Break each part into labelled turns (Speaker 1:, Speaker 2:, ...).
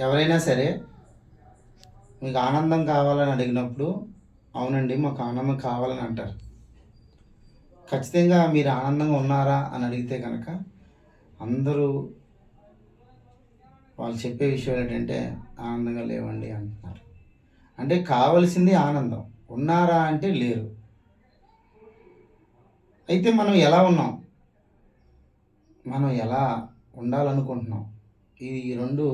Speaker 1: ఎవరైనా సరే మీకు ఆనందం కావాలని అడిగినప్పుడు అవునండి మాకు ఆనందం కావాలని అంటారు. ఖచ్చితంగా మీరు ఆనందంగా ఉన్నారా అని అడిగితే కనుక అందరూ వాళ్ళు చెప్పే విషయం ఏంటంటే ఆనందంగా లేవండి అంటున్నారు. అంటే కావలసింది ఆనందం. ఉన్నారా అంటే లేరు. అయితే మనం ఎలా ఉన్నాం? మనం ఎలా ఉండాలనుకుంటున్నాం? ఈ 2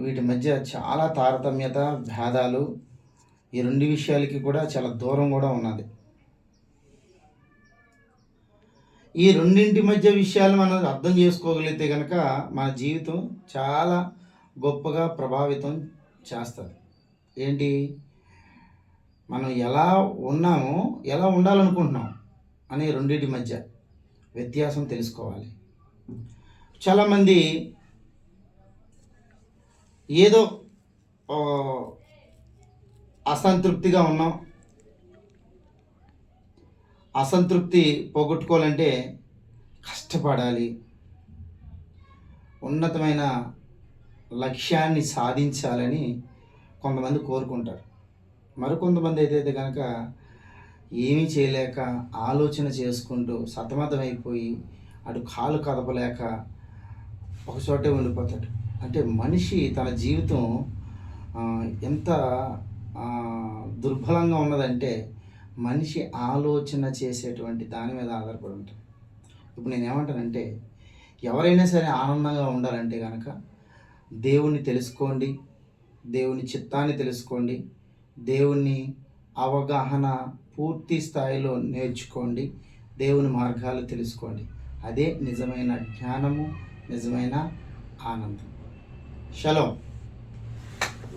Speaker 1: వీటి మధ్య చాలా తారతమ్యత, భేదాలు ఈ 2 విషయాలకి కూడా చాలా దూరం కూడా ఉన్నది. ఈ రెండింటి మధ్య విషయాలు మనం అర్థం చేసుకోగలిగితే గనక మన జీవితం చాలా గొప్పగా ప్రభావితం చేస్తది. ఏంటి? మనం ఎలా ఉన్నామో, ఎలా ఉండాలనుకుంటున్నాం అనే రెండిటి మధ్య వ్యత్యాసం తెలుసుకోవాలి. చాలామంది ఏదో అసంతృప్తిగా ఉన్నాం. అసంతృప్తి పోగొట్టుకోవాలంటే కష్టపడాలి. ఉన్నతమైన లక్ష్యాన్ని సాధించాలని కొంతమంది కోరుకుంటారు. మరికొంతమంది అయితే గనక ఏమీ చేయలేక ఆలోచన చేసుకుంటూ సతమతమైపోయి అటు కాలు కదపలేక ఒకచోటే ఉండిపోతాడు. అంటే మనిషి తన జీవితం ఎంత దుర్బలంగా ఉన్నదంటే మనిషి ఆలోచన చేసేటువంటి దాని మీద ఆధారపడి ఉంటుంది. ఇప్పుడు నేనేమంటానంటే ఎవరైనా సరే ఆనందంగా ఉండాలంటే కనుక దేవుణ్ణి తెలుసుకోండి, దేవుని చిత్తాన్ని తెలుసుకోండి, దేవుని అవగాహన పూర్తి స్థాయిలో నేర్చుకోండి, దేవుని మార్గాలు తెలుసుకోండి. అదే నిజమైన జ్ఞానము, నిజమైన ఆనందం. షలోమ్.